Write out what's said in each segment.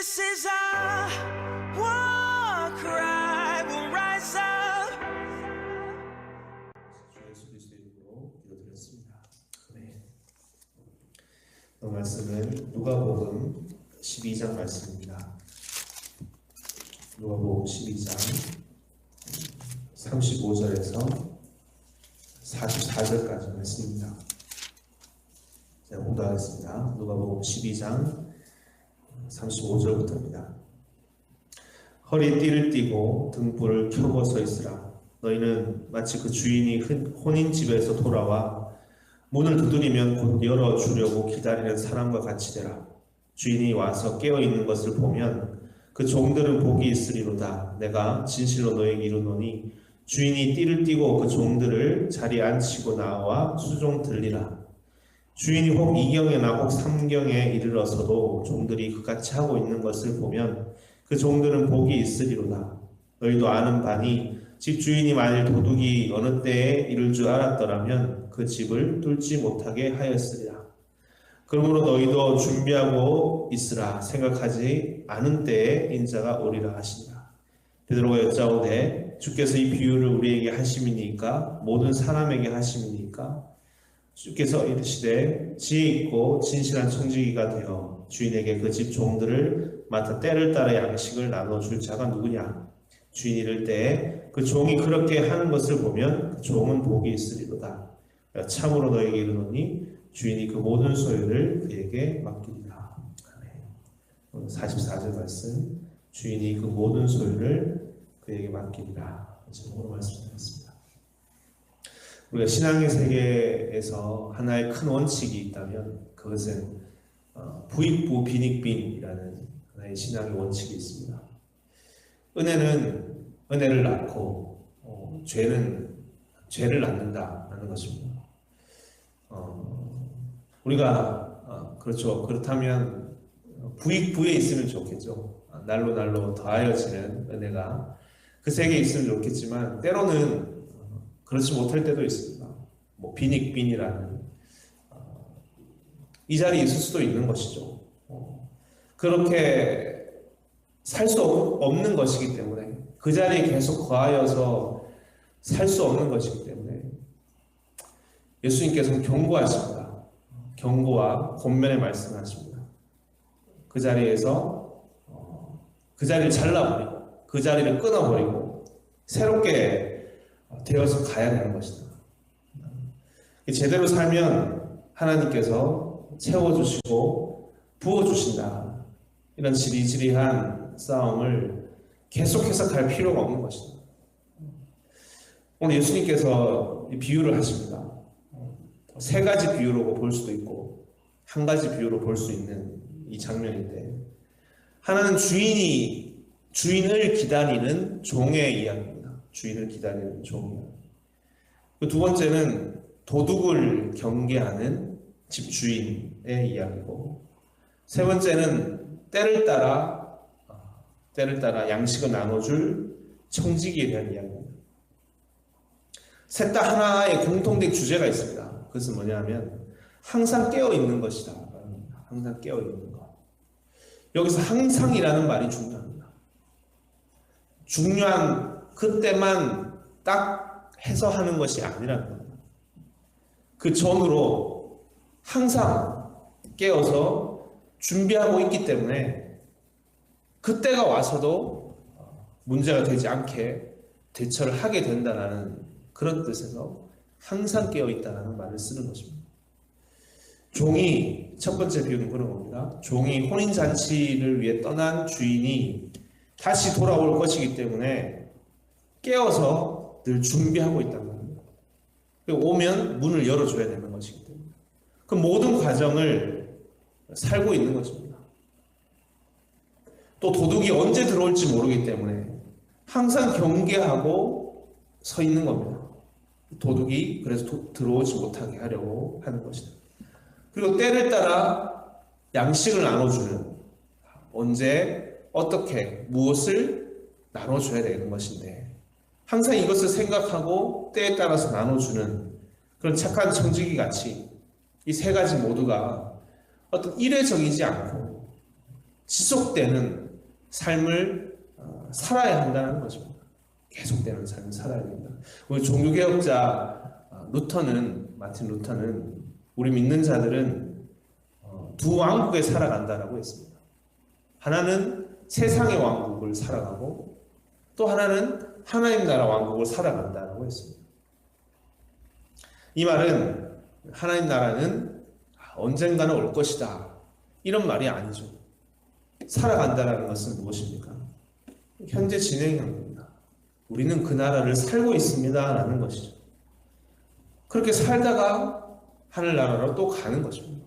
This is our war cry. We'll rise up. 주 예수 그리스도의 이름으로 기도드렸습니다. 네. 그 말씀은 누가복음 12장 말씀입니다. 누가복음 12장 35절에서 44절까지 말씀입니다. 제가 공부하겠습니다. 누가복음 12장 35절부터입니다. 허리띠를 띠고 등불을 켜고 서 있으라. 너희는 마치 그 주인이 혼인집에서 돌아와 문을 두드리면 곧 열어주려고 기다리는 사람과 같이 되라. 주인이 와서 깨어있는 것을 보면 그 종들은 복이 있으리로다. 내가 진실로 너희에게 이르노니 주인이 띠를 띠고 그 종들을 자리에 앉히고 나와 수종 들리라. 주인이 혹 2경에나 혹 3경에 이르러서도 종들이 그같이 하고 있는 것을 보면 그 종들은 복이 있으리로다. 너희도 아는 바니 집 주인이 만일 도둑이 어느 때에 이를 줄 알았더라면 그 집을 뚫지 못하게 하였으리라. 그러므로 너희도 준비하고 있으라. 생각하지 않은 때에 인자가 오리라 하시니라. 베드로가 여짜오되 주께서 이 비유를 우리에게 하심이니까 모든 사람에게 하심이니까 주께서 이르시되 지혜 있고 진실한 청지기가 되어 주인에게 그 집 종들을 맡아 때를 따라 양식을 나눠줄 자가 누구냐? 주인이 이를 때에 그 종이 그렇게 하는 것을 보면 그 종은 복이 있으리로다. 참으로 너에게 이르노니 주인이 그 모든 소유를 그에게 맡기리라. 오늘 44절 말씀, 주인이 그 모든 소유를 그에게 맡기리라. 제목으로 말씀드렸습니다. 우리가 신앙의 세계에서 하나의 큰 원칙이 있다면 그것은 부익부 빈익빈이라는 하나의 신앙의 원칙이 있습니다. 은혜는 은혜를 낳고 죄는 죄를 낳는다라는 것입니다. 우리가 그렇죠. 그렇다면 부익부에 있으면 좋겠죠. 날로 날로 더하여지는 은혜가 그 세계에 있으면 좋겠지만 때로는 그렇지 못할 때도 있습니다. 빈익빈이라는 이 자리에 있을 수도 있는 것이죠. 그렇게 살 수 없는 것이기 때문에 그 자리에 계속 거하여서 살 수 없는 것이기 때문에 예수님께서는 경고하십니다. 경고와 권면의 말씀을 하십니다. 그 자리에서 그 자리를 잘라버리고 그 자리를 끊어버리고 새롭게 되어서 가야 되는 것이다. 제대로 살면 하나님께서 채워주시고 부어주신다. 이런 지리지리한 싸움을 계속해서 갈 필요가 없는 것이다. 오늘 예수님께서 이 비유를 하십니다. 세 가지 비유로 볼 수도 있고 한 가지 비유로 볼 수 있는 이 장면인데, 하나는 주인을 기다리는 종의 이야기입니다. 주인을 기다리는 종이요. 두 번째는 도둑을 경계하는 집주인의 이야기고, 세 번째는 때를 따라 양식을 나눠줄 청지기에 대한 이야기입니다. 셋 다 하나의 공통된 주제가 있습니다. 그것은 뭐냐면 항상 깨어있는 것이다. 항상 깨어있는 것. 여기서 항상이라는 말이 중요합니다. 중요한 그때만 딱 해서 하는 것이 아니라는 겁니다. 그 전으로 항상 깨어서 준비하고 있기 때문에 그때가 와서도 문제가 되지 않게 대처를 하게 된다는 그런 뜻에서 항상 깨어있다는 말을 쓰는 것입니다. 종이, 첫 번째 비유는 그런 겁니다. 종이 혼인잔치를 위해 떠난 주인이 다시 돌아올 것이기 때문에 깨어서 늘 준비하고 있다는 겁니다. 오면 문을 열어줘야 되는 것이기 때문에 그 모든 과정을 살고 있는 것입니다. 또 도둑이 언제 들어올지 모르기 때문에 항상 경계하고 서 있는 겁니다. 도둑이 그래서 들어오지 못하게 하려고 하는 것이다. 그리고 때를 따라 양식을 나눠주는, 언제 어떻게 무엇을 나눠줘야 되는 것인데 항상 이것을 생각하고 때에 따라서 나눠주는 그런 착한 청지기 같이 이 세 가지 모두가 어떤 일회적이지 않고 지속되는 삶을 살아야 한다는 것입니다. 계속되는 삶을 살아야 된다. 우리 종교개혁자 마틴 루터는 우리 믿는 자들은 두 왕국에 살아간다라고 했습니다. 하나는 세상의 왕국을 살아가고 또 하나는 하나님 나라 왕국을 살아간다라고 했습니다. 이 말은 하나님 나라는 언젠가는 올 것이다 이런 말이 아니죠. 살아간다라는 것은 무엇입니까? 현재 진행형 겁니다. 우리는 그 나라를 살고 있습니다 라는 것이죠. 그렇게 살다가 하늘나라로 또 가는 것입니다.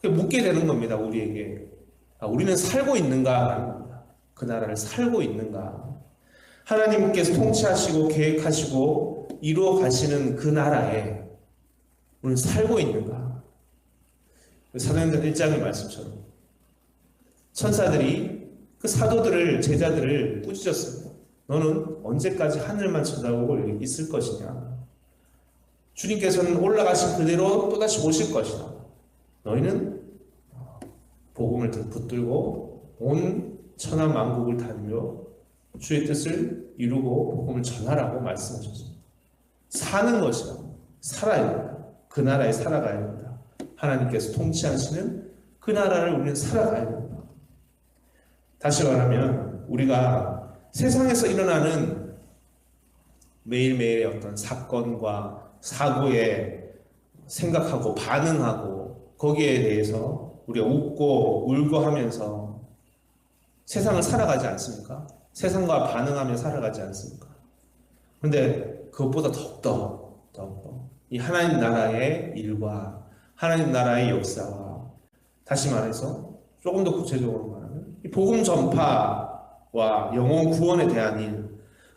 묻게 되는 겁니다. 우리에게 우리는 살고 있는가 라는 겁니다. 그 나라를 살고 있는가. 하나님께서 통치하시고 계획하시고 이루어 가시는 그 나라에 우리는 살고 있는가. 사도행전 1장의 말씀처럼 천사들이 그 사도들을 제자들을 꾸짖었습니다. 너는 언제까지 하늘만 쳐다보고 있을 것이냐. 주님께서는 올라가신 그대로 또다시 오실 것이다. 너희는 복음을 붙들고 온 천하 만국을 다니며 주의 뜻을 이루고 복음을 전하라고 말씀하셨습니다. 사는 것이다. 살아야 된다. 그 나라에 살아가야 된다. 하나님께서 통치하시는 그 나라를 우리는 살아가야 된다. 다시 말하면 우리가 세상에서 일어나는 매일매일의 어떤 사건과 사고에 생각하고 반응하고 거기에 대해서 우리가 웃고 울고 하면서 세상을 살아가지 않습니까? 세상과 반응하며 살아가지 않습니까? 그런데 그것보다 더욱더 이 하나님 나라의 일과 하나님 나라의 역사와 다시 말해서 조금 더 구체적으로 말하면 이 복음 전파와 영혼 구원에 대한 일,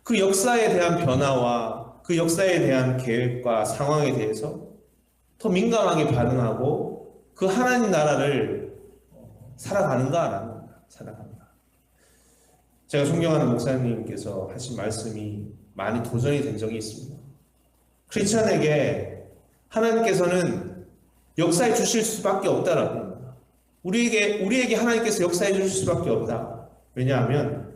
그 역사에 대한 변화와 그 역사에 대한 계획과 상황에 대해서 더 민감하게 반응하고 그 하나님 나라를 살아가는가라는 겁니다. 살아가는가. 제가 존경하는 목사님께서 하신 말씀이 많이 도전이 된 적이 있습니다. 크리스천에게 하나님께서는 역사해 주실 수밖에 없다라고 합니다. 우리에게 하나님께서 역사해 주실 수밖에 없다. 왜냐하면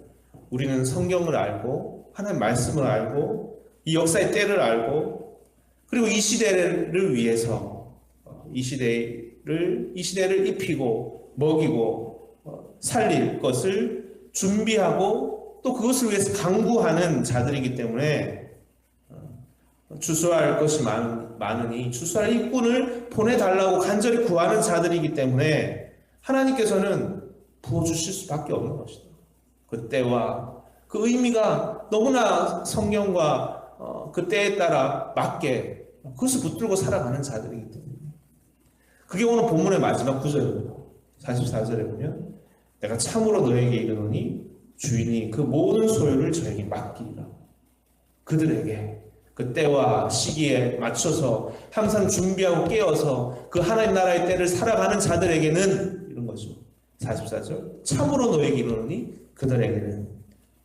우리는 성경을 알고 하나님 말씀을 알고 이 역사의 때를 알고 그리고 이 시대를 위해서 이 시대를 입히고 먹이고 살릴 것을 준비하고 또 그것을 위해서 강구하는 자들이기 때문에 추수할 것이 많으니 추수할 일꾼을 보내달라고 간절히 구하는 자들이기 때문에 하나님께서는 부어주실 수밖에 없는 것이다. 그 때와 그 의미가 너무나 성경과 그 때에 따라 맞게 그것을 붙들고 살아가는 자들이기 때문에 그게 오늘 본문의 마지막 구절입니다. 44절에 보면 내가 참으로 너에게 이르노니 주인이 그 모든 소유를 저에게 맡기리라. 그들에게 그 때와 시기에 맞춰서 항상 준비하고 깨어서 그 하나님 나라의 때를 살아가는 자들에게는 이런 거죠. 44절 참으로 너에게 이르노니 그들에게는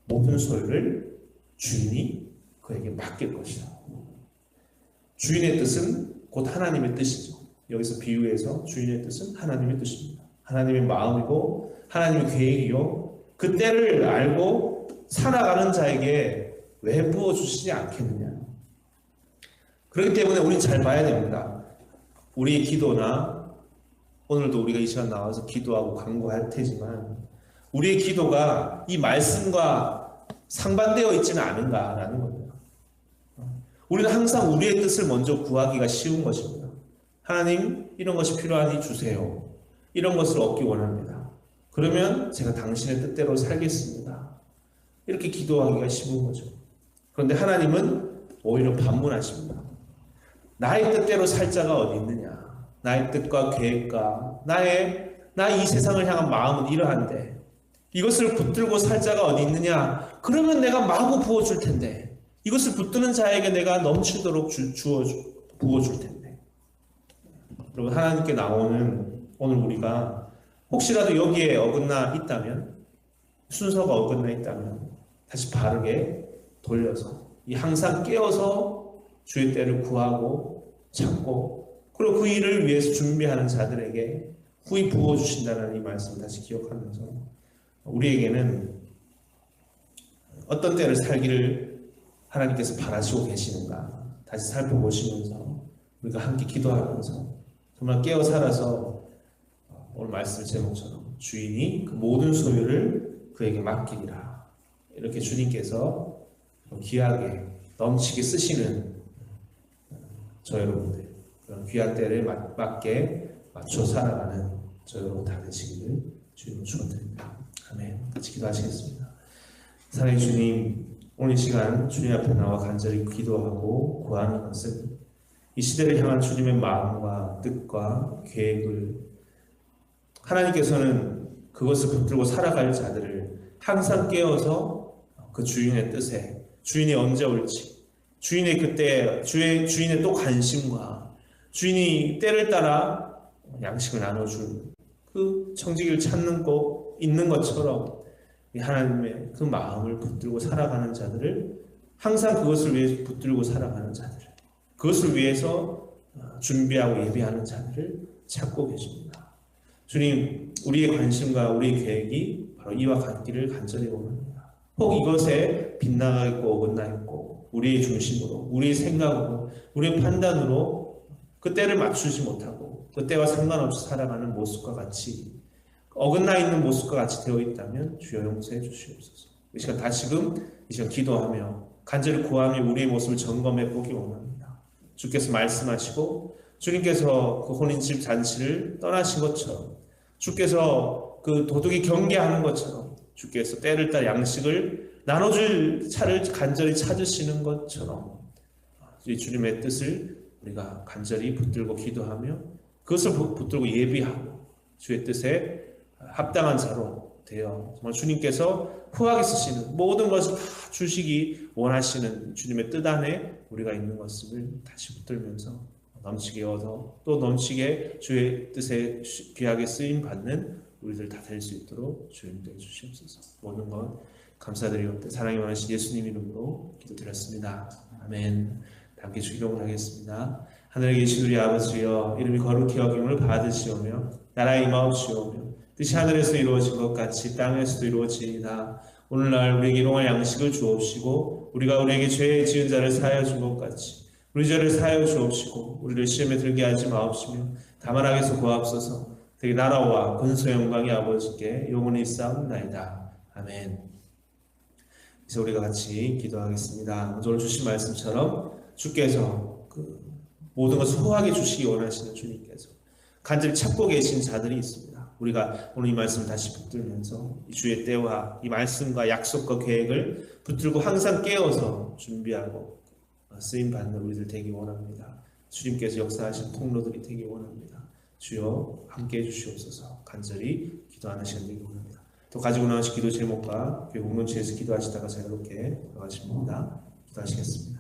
모든 소유를 주인이 그에게 맡길 것이다. 주인의 뜻은 곧 하나님의 뜻이죠. 여기서 비유해서 주인의 뜻은 하나님의 뜻입니다. 하나님의 마음이고 하나님의 계획이요. 그 때를 알고 살아가는 자에게 왜 부어주시지 않겠느냐. 그렇기 때문에 우리는 잘 봐야 됩니다. 우리의 기도나 오늘도 우리가 이 시간 나와서 기도하고 간구할 테지만 우리의 기도가 이 말씀과 상반되어 있지는 않은가라는 겁니다. 우리는 항상 우리의 뜻을 먼저 구하기가 쉬운 것입니다. 하나님 이런 것이 필요하니 주세요. 이런 것을 얻기 원합니다. 그러면 제가 당신의 뜻대로 살겠습니다. 이렇게 기도하기가 쉬운 거죠. 그런데 하나님은 오히려 반문하십니다. 나의 뜻대로 살 자가 어디 있느냐. 나의 뜻과 계획과 나 이 세상을 향한 마음은 이러한데 이것을 붙들고 살 자가 어디 있느냐. 그러면 내가 마구 부어줄 텐데 이것을 붙드는 자에게 내가 넘치도록 부어줄 텐데. 여러분 하나님께 나오는 오늘 우리가 혹시라도 여기에 어긋나 있다면 순서가 어긋나 있다면 다시 바르게 돌려서 이 항상 깨어서 주의 때를 구하고 찾고 그리고 그 일을 위해서 준비하는 자들에게 후히 부어주신다는 이 말씀을 다시 기억하면서 우리에게는 어떤 때를 살기를 하나님께서 바라시고 계시는가 다시 살펴보시면서 우리가 함께 기도하면서 정말 깨어 살아서 오늘 말씀 제목처럼 주인이 그 모든 소유를 그에게 맡기리라 이렇게 주님께서 귀하게 넘치게 쓰시는 저 여러분들 그런 귀한 때를 맞게 맞춰 살아가는 저 여러분 다 되시기를 주님으로 축원드립니다. 아멘. 같이 기도하시겠습니다. 사랑의 주님, 오늘 이 시간 주님 앞에 나와 간절히 기도하고 구하는 것은 이 시대를 향한 주님의 마음과 뜻과 계획을 하나님께서는 그것을 붙들고 살아갈 자들을 항상 깨어서 그 주인의 뜻에 주인이 언제 올지 주인의 그때 주인의 또 관심과 주인이 때를 따라 양식을 나눠줄 그 청지기를 찾는 거 있는 것처럼 하나님의 그 마음을 붙들고 살아가는 자들을 항상 그것을 위해 붙들고 살아가는 자들 그것을 위해서 준비하고 예비하는 자들을 찾고 계십니다. 주님 우리의 관심과 우리의 계획이 바로 이와 같기를 간절히 원합니다. 혹 이것에 빗나가 있고 어긋나 있고 우리의 중심으로 우리의 생각으로 우리의 판단으로 그 때를 맞추지 못하고 그 때와 상관없이 살아가는 모습과 같이 어긋나 있는 모습과 같이 되어 있다면 주여 용서해 주시옵소서. 이 시간 다시금 이 시간 기도하며 간절히 구하며 우리의 모습을 점검해 보기 원합니다. 주께서 말씀하시고 주님께서 그 혼인집 잔치를 떠나신 것처럼 주께서 그 도둑이 경계하는 것처럼 주께서 때를 따라 양식을 나눠줄 차를 간절히 찾으시는 것처럼 주님의 뜻을 우리가 간절히 붙들고 기도하며 그것을 붙들고 예비하고 주의 뜻에 합당한 자로 되어 정말 주님께서 후하게 쓰시는 모든 것을 다 주시기 원하시는 주님의 뜻 안에 우리가 있는 것을 다시 붙들면서 넘치게 얻어 또 넘치게 주의 뜻에 귀하게 쓰임 받는 우리들 다 될 수 있도록 주님 되어 주시옵소서. 모든 것 감사드리옵다. 사랑이 원하신 예수님 이름으로 기도드렸습니다. 아멘. 함께 주기도를 하겠습니다. 하늘에 계신 우리 아버지여 이름이 거룩히 여김을 받으시오며 나라의 임하옵시오며 뜻이 하늘에서 이루어진 것 같이 땅에서도 이루어지이다. 오늘날 우리에게 일용할 양식을 주옵시고 우리가 우리에게 죄 지은 자를 사하여 준 것 같이 우리 죄를 사하여 주옵시고 우리를 시험에 들게 하지 마옵시며 다만 악에서 구하옵소서. 되게 나라와 근소 영광이 아버지께 영원히 있사옵나이다. 아멘. 이제 우리가 같이 기도하겠습니다. 오늘 주신 말씀처럼 주께서 그 모든 것을 후하게 주시기 원하시는 주님께서 간절히 찾고 계신 자들이 있습니다. 우리가 오늘 이 말씀을 다시 붙들면서 이 주의 때와 이 말씀과 약속과 계획을 붙들고 항상 깨어서 준비하고 쓰임받는 우리들 되기 원합니다. 주님께서 역사하신 통로들이 되기 원합니다. 주여 함께해 주시옵소서. 간절히 기도하는 시간 되기 원합니다. 또 가지고 나오신 기도 제목과 교회 공동체에서 기도하시다가 자유롭게 돌아가십니다. 기도하시겠습니다.